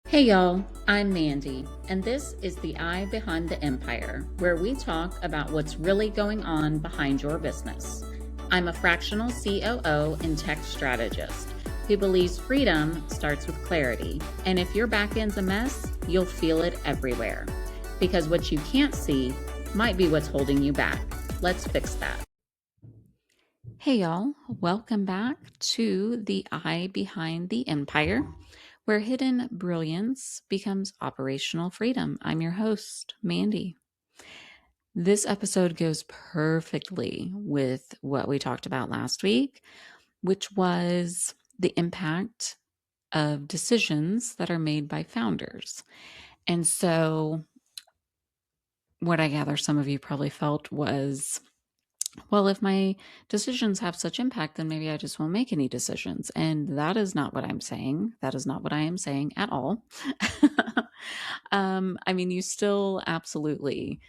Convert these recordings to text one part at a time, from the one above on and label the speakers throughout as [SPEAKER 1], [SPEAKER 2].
[SPEAKER 1] Hey y'all, I'm Mandy, and this is the Eye Behind the Empire, where we talk about what's really going on behind your business. I'm a fractional COO and tech strategist who believes freedom starts with clarity, and if your back end's a mess, you'll feel it everywhere. Because what you can't see might be what's holding you back. Let's fix that. Hey y'all, welcome back to the Eye Behind the Empire, where hidden brilliance becomes operational freedom. I'm your host, Mandy. This episode goes perfectly with what we talked about last week, which was the impact of decisions that are made by founders. And so, what I gather some of you probably felt was, well, if my decisions have such impact, then maybe I just won't make any decisions. And that is not what I'm saying. That is not what I am saying at all. You still absolutely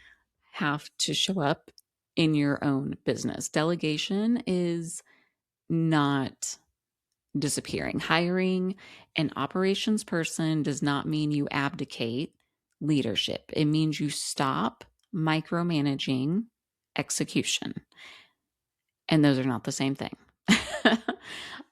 [SPEAKER 1] have to show up in your own business. Delegation is not disappearing. Hiring an operations person does not mean you abdicate leadership. It means you stop micromanaging execution. And those are not the same thing.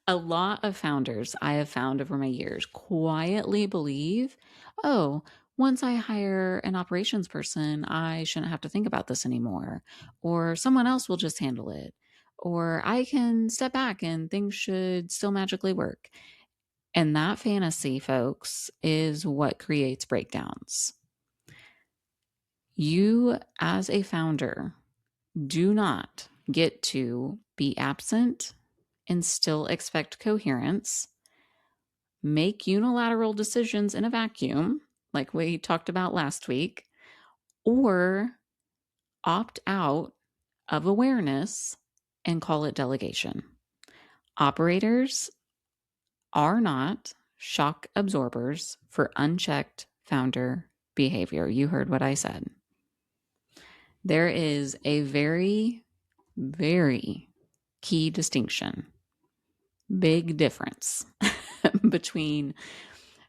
[SPEAKER 1] A lot of founders I have found over my years quietly believe, oh, once I hire an operations person, I shouldn't have to think about this anymore, or someone else will just handle it, or I can step back and things should still magically work. And that fantasy, folks, is what creates breakdowns. You, as a founder, do not get to be absent and still expect coherence, make unilateral decisions in a vacuum, like we talked about last week, or opt out of awareness and call it delegation. Operators are not shock absorbers for unchecked founder behavior. You heard what I said. There is a very, very key distinction, big difference between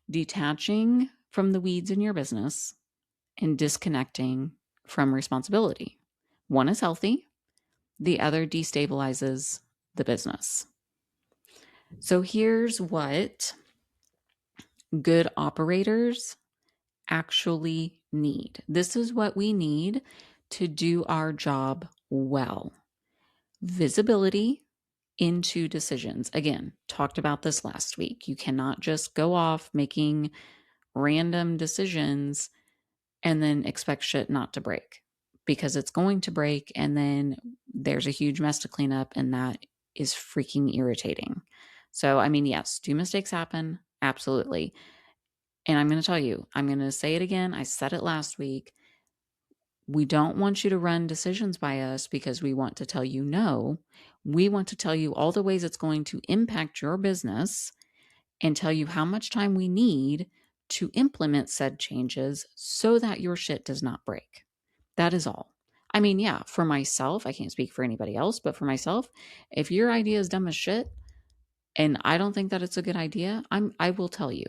[SPEAKER 1] detaching from the weeds in your business and disconnecting from responsibility. One is healthy, the other destabilizes the business. So here's what good operators actually need. This is what we need to do our job well. Visibility into decisions. Again, talked about this last week. You cannot just go off making random decisions and then expect shit not to break, because it's going to break and then there's a huge mess to clean up, and that is freaking irritating. So, yes, do mistakes happen? Absolutely. And I'm going to tell you, I'm going to say it again. I said it last week. We don't want you to run decisions by us because we want to tell you no. We want to tell you all the ways it's going to impact your business and tell you how much time we need to implement said changes so that your shit does not break. That is all. Yeah, for myself, I can't speak for anybody else, but for myself, if your idea is dumb as shit and I don't think that it's a good idea, I will tell you.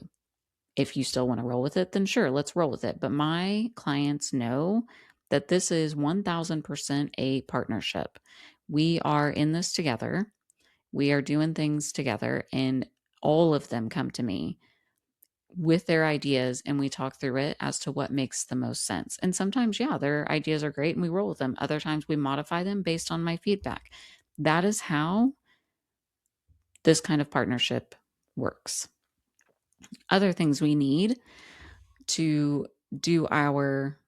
[SPEAKER 1] If you still want to roll with it, then sure, let's roll with it. But my clients know that this is 1000% a partnership. We are in this together. We are doing things together, and all of them come to me with their ideas, and we talk through it as to what makes the most sense. And sometimes, yeah, their ideas are great and we roll with them. Other times we modify them based on my feedback. That is how this kind of partnership works. Other things we need to do our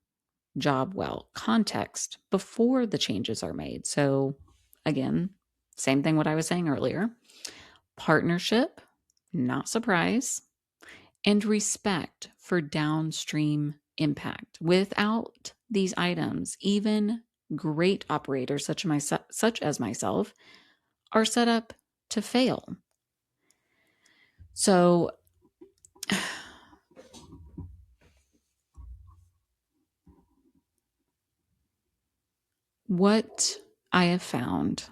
[SPEAKER 1] job well: context before the changes are made. So, again, same thing what I was saying earlier: partnership, not surprise, and respect for downstream impact. Without these items, even great operators such as myself are set up to fail. So, what I have found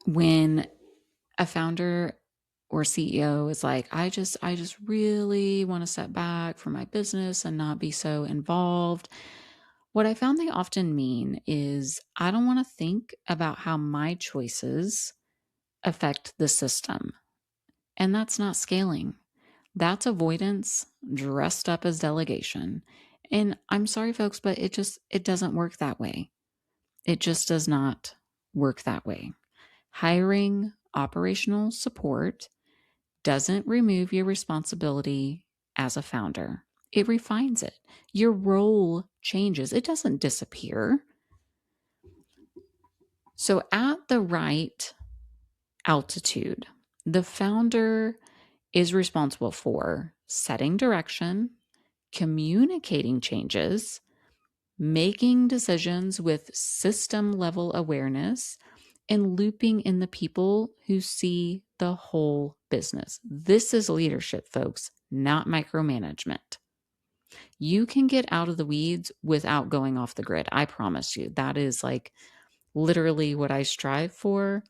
[SPEAKER 1] when a founder or CEO is like, I just really want to step back from my business and not be so involved. What I found they often mean is, I don't want to think about how my choices affect the system. And that's not scaling. That's avoidance dressed up as delegation. And I'm sorry folks, but it doesn't work that way. It just does not work that way. Hiring operational support doesn't remove your responsibility as a founder. It refines it. Your role changes. It doesn't disappear. So at the right altitude, the founder is responsible for setting direction, communicating changes, making decisions with system level awareness, and looping in the people who see the whole business. This is leadership, folks, not micromanagement. You can get out of the weeds without going off the grid. I promise you. That is like literally what I strive for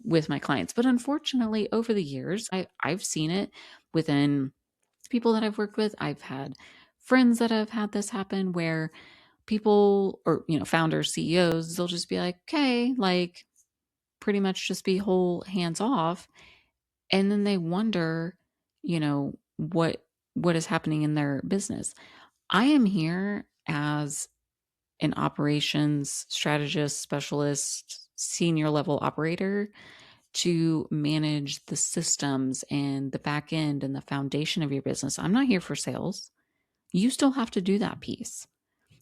[SPEAKER 1] with my clients. But unfortunately, over the years, I've seen it within people that I've worked with. I've had friends that have had this happen where people, or founders, CEOs, they'll just be like, okay, like pretty much just be whole hands off, and then they wonder, what is happening in their business. I am here as an operations strategist, specialist, senior level operator to manage the systems and the back end and the foundation of your business. I'm not here for sales. You still have to do that piece.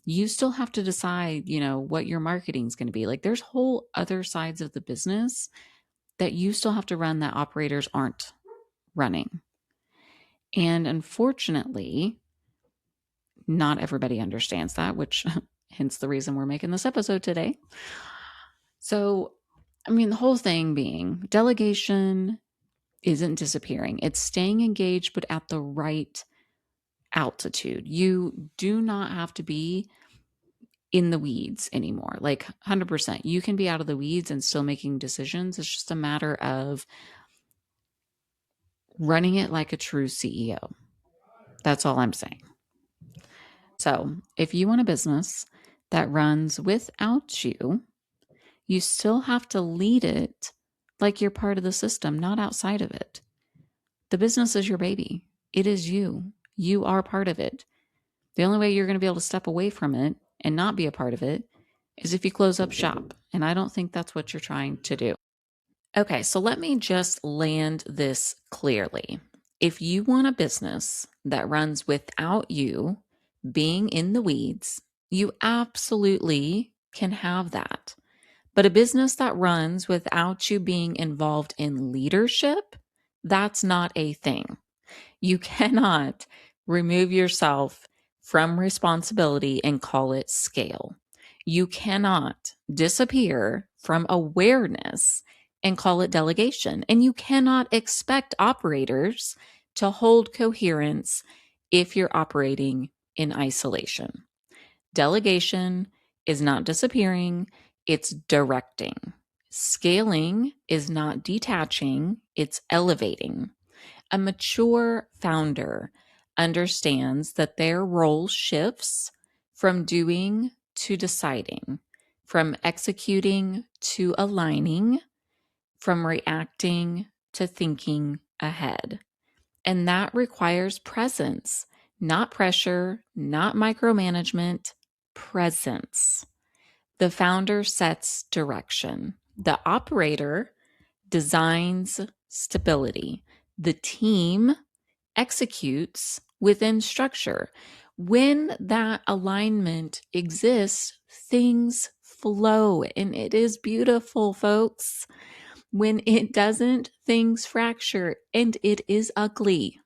[SPEAKER 1] You still have to decide, what your marketing is going to be. Like, there's whole other sides of the business that you still have to run that operators aren't running. And unfortunately, not everybody understands that, which hence the reason we're making this episode today. So, the whole thing being, delegation isn't disappearing. It's staying engaged, but at the right altitude. You do not have to be in the weeds anymore. Like 100%. You can be out of the weeds and still making decisions. It's just a matter of running it like a true CEO. That's all I'm saying. So, if you want a business that runs without you, you still have to lead it like you're part of the system, not outside of it. The business is your baby. It is you. You are part of it. The only way you're going to be able to step away from it and not be a part of it is if you close up shop. And I don't think that's what you're trying to do. Okay, so let me just land this clearly. If you want a business that runs without you being in the weeds, you absolutely can have that. But a business that runs without you being involved in leadership, that's not a thing. You cannot remove yourself from responsibility and call it scale. You cannot disappear from awareness and call it delegation. And you cannot expect operators to hold coherence if you're operating in isolation. Delegation is not disappearing, it's directing. Scaling is not detaching, it's elevating. A mature founder understands that their role shifts from doing to deciding, from executing to aligning, from reacting to thinking ahead. And that requires presence, not pressure, not micromanagement, presence. The founder sets direction. The operator designs stability. The team executes within structure. When that alignment exists, things flow, and it is beautiful, folks. When it doesn't, things fracture, and it is ugly.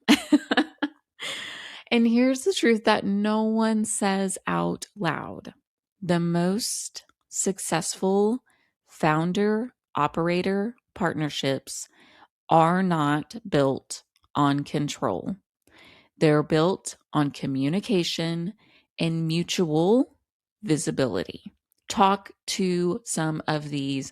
[SPEAKER 1] And here's the truth that no one says out loud. The most successful founder operator partnerships are not built on control. They're built on communication and mutual visibility. Talk to some of these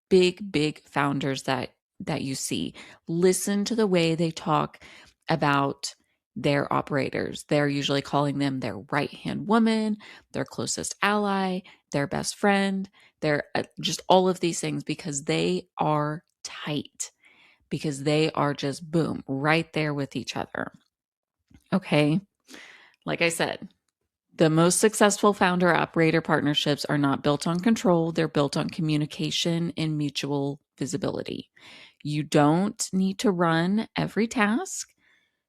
[SPEAKER 1] big founders that that you see. Listen to the way they talk about their operators. They're usually calling them their right-hand woman, their closest ally, their best friend. They're just all of these things because they are tight, because they are just boom, right there with each other. Okay. Like I said, the most successful founder operator partnerships are not built on control, they're built on communication and mutual visibility. You don't need to run every task.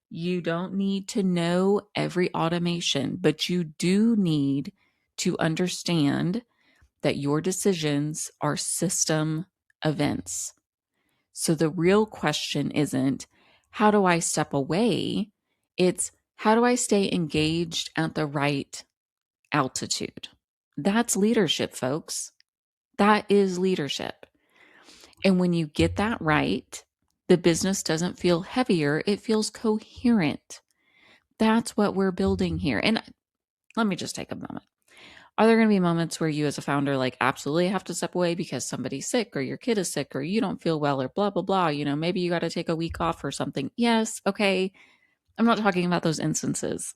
[SPEAKER 1] You don't need to know every automation, but you do need to understand that your decisions are system events. So the real question isn't, how do I step away? It's, how do I stay engaged at the right altitude? That's leadership, folks. That is leadership. And when you get that right, the business doesn't feel heavier, it feels coherent. That's what we're building here. And let me just take a moment. Are there going to be moments where you as a founder like absolutely have to step away because somebody's sick or your kid is sick or you don't feel well or blah, blah, blah? You know, maybe you got to take a week off or something. Yes. Okay. I'm not talking about those instances.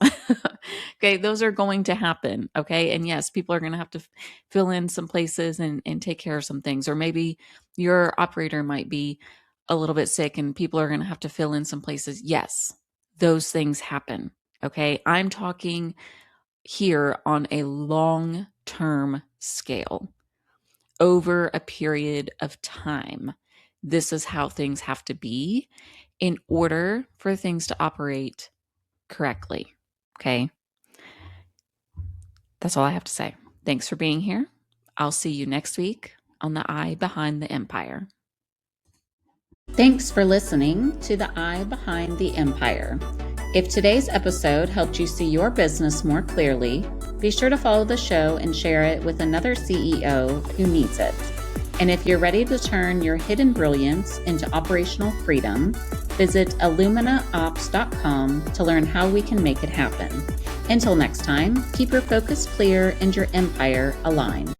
[SPEAKER 1] Okay. Those are going to happen. Okay. And yes, people are going to have to fill in some places and take care of some things. Or maybe your operator might be a little bit sick and people are going to have to fill in some places. Yes, those things happen. Okay. I'm talking here on a long-term scale over a period of time. This is how things have to be in order for things to operate correctly. Okay. That's all I have to say. Thanks for being here. I'll see you next week on The Eye Behind the Empire. Thanks for listening to The Eye Behind the Empire. If today's episode helped you see your business more clearly, be sure to follow the show and share it with another CEO who needs it. And if you're ready to turn your hidden brilliance into operational freedom, visit illuminaops.com to learn how we can make it happen. Until next time, keep your focus clear and your empire aligned.